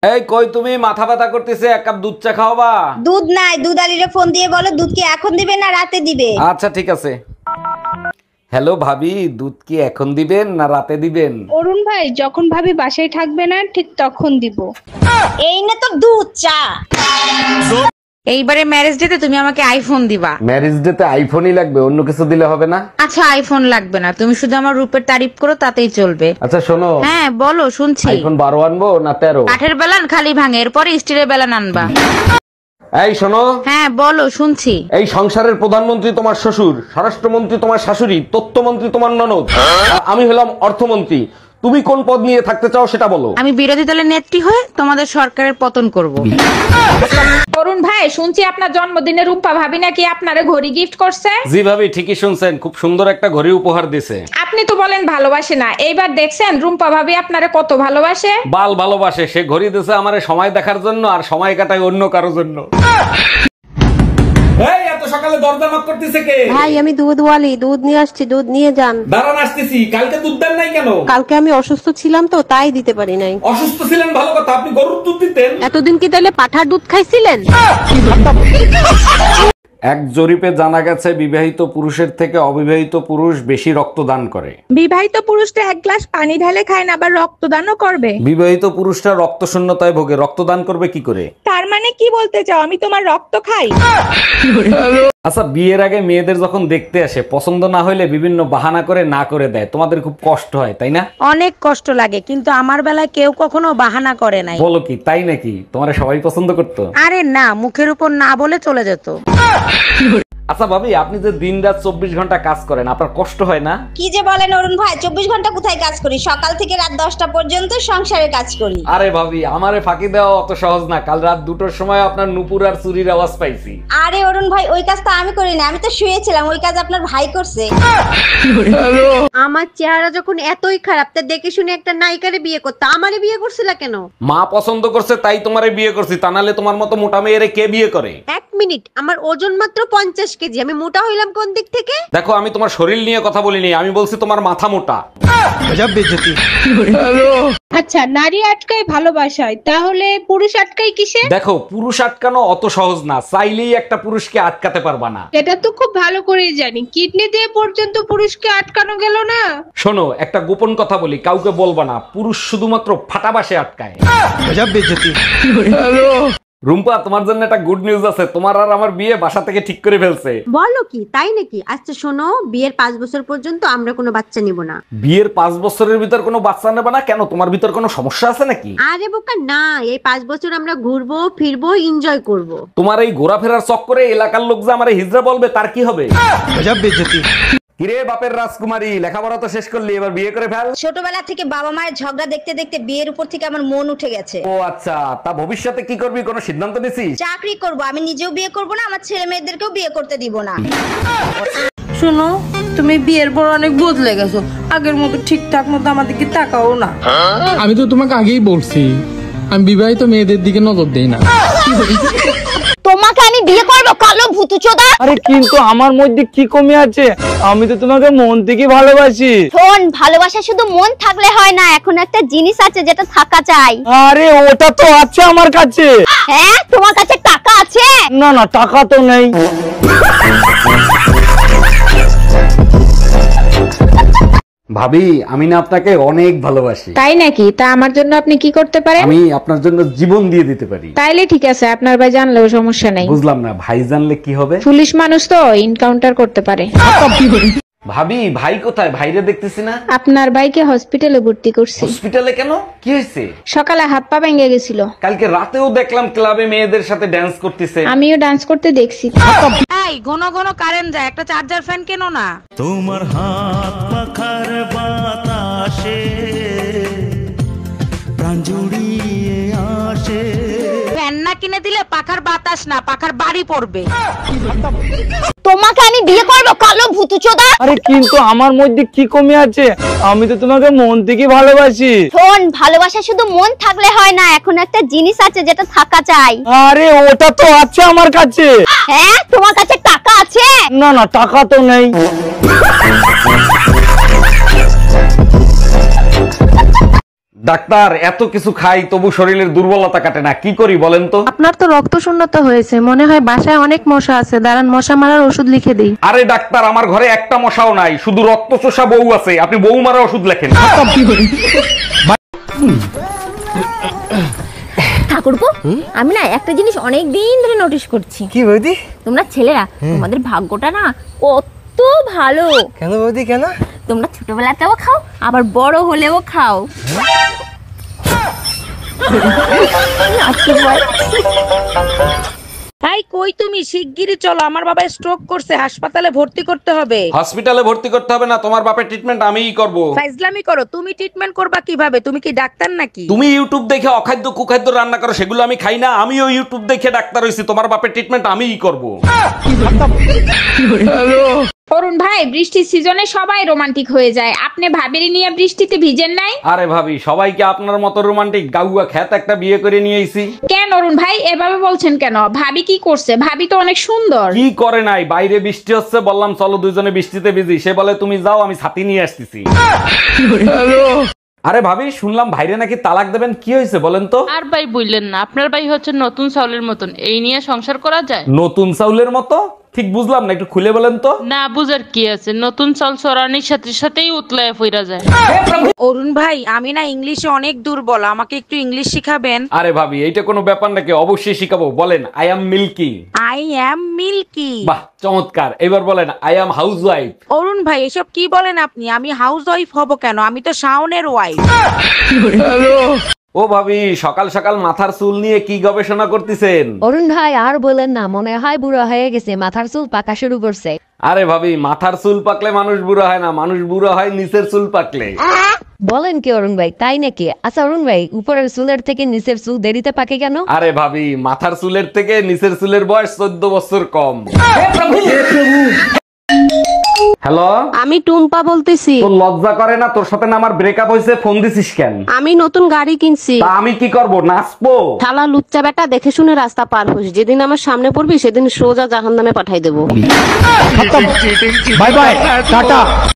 এই কই তুমি? মাথা ব্যথা করতেছে, এক কাপ দুধ চা খাওয়াবা? দুধ নাই, দুধ আলিরে ফোন দিয়ে বলো দুধ কি এখন দিবে না রাতে দিবে। আচ্ছা ঠিক আছে। হ্যালো ভাবি, দুধ কি এখন দিবেন না রাতে দিবেন? অরুণ ভাই, যখন ভাবি বাসায় থাকবে না ঠিক তখন দিব। এই না তো দুধ চা। এইবারে ম্যারেজ ডেতে তুমি আমাকে আইফোন দিবা। ম্যারেজ ডেতে আইফোনই লাগবে, অন্য কিছু দিলে হবে না? আচ্ছা আইফোন লাগবে না, তুমি শুধু আমার রূপের তারিফ করো তাতেই চলবে। আচ্ছা শোনো। হ্যাঁ বলো, শুনছি। আইফোন 12 আনবো না 13? কাঠের বেলান খালি ভাঙে, এরপরে স্টিলের বেলান আনবা। এই শোনো। হ্যাঁ বলো, শুনছি। এই সংসারের প্রধানমন্ত্রী তোমার শ্বশুর, স্বরাষ্ট্রমন্ত্রী তোমার শাশুড়ি, তথ্যমন্ত্রী তোমার ননদ, আর আমি হলাম অর্থমন্ত্রী। তুমি কোন পদ নিয়ে থাকতে চাও সেটা বলো। আমি বিরোধী দলের নেত্রী হয়ে তোমাদের সরকারের পতন করব। অরুণ ভাই, শুনছি আপনার জন্মদিনে রূপা ভাবি নাকি আপনারে ঘড়ি গিফট করছে। জি ভাবি, ঠিকই শুনছেন, খুব সুন্দর একটা ঘড়ি উপহার দিছে। আপনি তো বলেন ভালোবাসে না, এইবার দেখছেন রুম্পা ভাবি আপনারে কত ভালোবাসে। বাল ভালোবাসে, সে ঘড়ি দিছে আমারে সময় দেখার জন্য, আর সময় কাটায় অন্য কারোর জন্য। এই এত সকালে দরজা নক করতেছে কে? ভাই আমি দুধওয়ালি, দুধ নিয়ে আসছি, দুধ নিয়ে যান। দাঁড়ান আসতেছি। কালকে দুধ দেন নাই কেন? কালকে আমি অসুস্থ ছিলাম তো তাই দিতে পারি নাই। অসুস্থ ছিলেন ভালো কথা, আপনি গরুর দুধ দিতেন। এতদিন কি তাহলে পাঠার দুধ খাইছিলেন? এক জরিপে জানা গেছে বিবাহিত পুরুষের থেকে অবিবাহিত পুরুষ বেশি রক্তদান করে। বিবাহিত পুরুষটা এক গ্লাস পানি ঢালে খায় না, আবার রক্তদানও করবে। বিবাহিত পুরুষরা রক্ত শূন্যতায় ভোগে, রক্তদান করবে কি করে? তার মানে কি বলতে চাও, আমি তোমার রক্ত খাই? আচ্ছা, বিয়ের আগে মেয়েদের যখন দেখতে আসে, পছন্দ না হইলে বিভিন্ন বাহানা করে না করে দেয়, তোমাদের খুব কষ্ট হয় তাই না? অনেক কষ্ট লাগে, কিন্তু আমার বেলায় কেউ কখনো বাহানা করে নাই। বলো কি, তাই নাকি? তোমার সবাই পছন্দ করতো? আরে না, মুখের উপর না বলে চলে যেত। আচ্ছা ভাবি, আপনি যে দিন রাত 24 ঘন্টা কাজ করেন, আপনার কষ্ট হয় না? কি যে বলেন অরুণ ভাই, 24 ঘন্টা কোথায় কাজ করি? সকাল থেকে রাত 10টা পর্যন্ত সংসারে কাজ করি। আরে ভাবি, আমারে ফাঁকি দেওয়া অত সহজ না। কাল রাত 2টোর সময় আপনার নুপুর আর চুরির আওয়াজ পাইছি। আরে অরুণ ভাই, ওই কাজ তো আমি করি না, আমি তো শুয়েছিলাম, ওই কাজ আপনার ভাই করছে। আমার চেহারা যখন এতই খারাপ, তা দেখে শুনে একটা নায়িকারে বিয়ে করতে আমারে বিয়ে করছিলা কেন? মা পছন্দ করছে তাই তোমারে বিয়ে করছি, তা নাহলে তোমার মতো মোটা মেয়েরে কে বিয়ে করে? এক মিনিট, আমার ওজন মাত্র 50 কেজি, আমি মোটা হইলাম কোন দিক থেকে? দেখো, আমি তোমার শরীর নিয়ে কথা বলিনি, আমি বলছি তোমার মাথা মোটা। আচ্ছা, নারী আটকায় ভালোবাসায়, তাহলে পুরুষ আটকায় কিসে? দেখো, পুরুষ আটকানো অত সহজ না, চাইলেই একটা পুরুষকে আটকাতে পারবা না। এটা তো খুব ভালো করেই জানি, কিডনি দিয়ে পর্যন্ত পুরুষকে আটকানো গেল না। শোনো, একটা গোপন কথা বলি, কাউকে বলবা না, পুরুষ শুধুমাত্র ফাটাবাসে আটকায়। রুম্পা, তোমার জন্য একটা গুড নিউজ আছে, তোমার আর আমার বিয়ে বাসা থেকে ঠিক করে ফেলছে। বলো কি, তাই নাকি? আচ্ছা শোনো, বিয়ের 5 বছর পর্যন্ত আমরা কোনো বাচ্চা নিব না। বিয়ের 5 বছরের ভিতর কোনো বাচ্চা নেবে না কেন? তোমার ভিতর কোনো সমস্যা আছে নাকি? আরে বোকা না, এই 5 বছর আমরা ঘুরবো ফিরবো, এনজয় করব। তোমার এই ঘোরাফেরার চক্করে এলাকার লোক যে আমারে হিজড়া বলবে, তার কি হবে? কিরে বাপের রাজকুমারী, লেখাপড়া তো শেষ করলি, এবার বিয়ে করে ফেল। ছোটবেলা থেকে বাবা মায়ের ঝগড়া দেখতে দেখতে বিয়ের উপর থেকে আমার মন উঠে গেছে। ও আচ্ছা, তা ভবিষ্যতে কি করবি, কোনো সিদ্ধান্ত নিছিস? চাকরি করব, আমি নিজেও বিয়ে করব না, আমার ছেলে মেয়েদেরকেও বিয়ে করতে দিব না। শোনো, তুমি বিয়ের পর অনেক বদলে গেছো, আগের মতো ঠিকঠাক মতো আমাদেরকে তাকাও না। আমি তো তোমাকে আগেই বলছি, আমি বিবাহিত মেয়েদের দিকে নজর দেই না। তোমাকে আমি বিয়ে করব, কালো ভূতুচোদা। আরে কিন্তু আমার মধ্যে কি কমে আছে? আমি তো তোমাকে মন থেকে ভালোবাসি। শোন, ভালোবাসা শুধু মন থাকলে হয় না, এখন একটা জিনিস আছে যেটা থাকা চাই। আরে ওটা তো আছে আমার কাছে। হ্যাঁ, তোমার কাছে টাকা আছে? না না, টাকা তো নেই। ভাবি, আমি না আপনাকে অনেক ভালোবাসি। তাই নাকি? তা আমার জন্য আপনি কি করতে পারেন? আমি আপনার জন্য জীবন দিয়ে দিতে পারি। তাইলে ঠিক আছে, আপনার ভাই জানলেও সমস্যা নেই। বুঝলাম না, ভাই জানলে কি হবে? পুলিশ মানুষ তো এনকাউন্টার করতে পারে। ভাবি, ভাই কোথায়? ভাইরে দেখতেছি না। আপনার ভাইকে হসপিটালে ভর্তি করছি। হসপিটালে কেন? কি হয়েছে? সকালে হাত পা ভেঙে গেছিল। কালকে রাতেও দেখলাম ক্লাবে মেয়েদের সাথে ড্যান্স করতেছে। আমিও ডান্স করতে দেখছি। এই ঘন ঘন কারেন্ট যায়, একটা চার্জার ফ্যান কেন না? তোমার হাত পাখার বাতাসে প্রাণ জুড়িয়ে আসে। ফ্যান না কিনে দিলে পাখার বাতাস না, পাখার বাড়ি পড়বে। তোমাকে আমি বিয়ে করব, কালো ভূতুচোদা। আরে কিন্তু আমার মধ্যে কি কমে আছে? আমি তো তোমাকে মন থেকে ভালোবাসি। শোন, ভালোবাসা শুধু মন থাকলে হয় না, এখন একটা জিনিস আছে যেটা থাকা চাই। আরে ওটা তো আছে আমার কাছে। হ্যাঁ, তোমার কাছে টাকা আছে? না না, টাকা তো নেই। ডাক্তার, এত কিছু খাই তবু শরীরের দুর্বলতা কাটে না, কি করি বলেন তো? আপনার তো রক্ত শূন্যতা হয়েছে, মনে হয় বাসায় অনেক মশা আছে, দাঁড়ান মশা মারার ওষুধ লিখে দিই। আরে ডাক্তার, আমার ঘরে একটা মশাও নাই, শুধু রক্ত চোষা বউ আছে, আপনি বউ মারা ওষুধ লেখেন। ঠাকুরপো, আমি না একটা জিনিস অনেক দিন ধরে নোটিস করছি। কি বৌদি? তোমরা ছেলেরা তোমাদের ভাগ্যটা না কত ভালো। কেন বৌদি, কেন? তোমরা ছোটবেলাতেও খাও আবার বড় হলেও খাও। তাই কই তুমি শিগগিরই চলো, আমার বাবা স্ট্রোক করছে, হাসপাতালে ভর্তি করতে হবে। হসপিটালে ভর্তি করতে হবে না, তোমার বাপের ট্রিটমেন্ট আমিই করব। ফাইজলামি করো, তুমি ট্রিটমেন্ট করবা কিভাবে? তুমি কি ডাক্তার নাকি? তুমি ইউটিউব দেখে অখাদ্য কুখাদ্য রান্না করো, সেগুলো আমি খাই না। আমিও ইউটিউব দেখে ডাক্তার হইছি, তোমার বাপের ট্রিটমেন্ট আমিই করব। অরুণ ভাই, বৃষ্টির সিজনে সবাই রোমান্টিক হয়ে যায়, আপনি ভাবিরি নিয়ে বৃষ্টিতে ভিজেন নাই? আরে ভাবি, সবাইকে আপনার মতো রোমান্টিক গাউয়া খ্যাত একটা বিয়ে করে নিয়ে আইছি। কেন অরুণ ভাই এভাবে বলছেন কেন? ভাবি কি করছে? ভাবি তো অনেক সুন্দর। কি করে নাই, বাইরে বৃষ্টি হচ্ছে, বললাম চলো দুজনে বৃষ্টিতে ভিজি, সে বলে তুমি যাও, আমি ছাতি নিয়ে আসতেছি। আরে ভাবি, শুনলাম ভাইরে নাকি তালাক দেবেন, কি হয়েছে বলেন তো? আর ভাই বললেন না, আপনার ভাই হচ্ছে নতুন চাউলের মতন, এই নিয়ে সংসার করা যায়? নতুন চাউলের মতো? ঠিক বুঝলাম না, একটু খুলে বলেন তো। না বুঝার কি আছে, নতুন চাল চড়ানির সাথে সাথেই উতলায় ফিরা যায়। অরুণ ভাই, আমি না ইংলিশে অনেক দুর্বল, আমাকে একটু ইংলিশ শিখাবেন? আরে ভাবি, এইটা কোনো ব্যাপার নাকি, অবশ্যই শিখাবো। বলেন I am milky. I am milky. বাহ, চমৎকার। এবার বলেন I am housewife. Arun ভাই, এসব কি বলেন আপনি? আমি হাউস ওয়াইফ হব কেন? আমি তো শাওনের ওয়াইফ। ও ভাবি, সকাল সকাল মাথার চুল নিয়ে কি গবেষণা করতেছেন? অরুণ ভাই আর বলেন না, মনে হয় বুড়ো হয়ে গেছে, মাথার চুল পাকা শুরু করছে। আরে ভাবি, মাথার চুল পাকলে মানুষ বুড়ো হয় না, মানুষ বুড়ো হয় নিচের চুল পাকলে। বলেন কি অরুণ ভাই, তাই নাকি? আচ্ছা অরুণ ভাই, উপরের চুলের থেকে নিচের চুল দেরিতে পাকে কেন? আরে ভাবি, মাথার চুলের থেকে নিচের চুলের বয়স 14 বছর কম। হ্যালো, আমি টুম্পা বলতেছি। তোর লজ্জা করে না? তোর সাথে না আমার ব্রেকআপ হয়েছে, ফোন দিছিস কেন? আমি নতুন গাড়ি কিনছি। তা আমি কি করব, নাচবো? শালা লুচ্চা বেটা, দেখে শুনে রাস্তা পার হোস, যেদিন আমার সামনে পড়বি সেদিন সোজা জাহান্নামে পাঠাই দেবো। Bye bye, tata.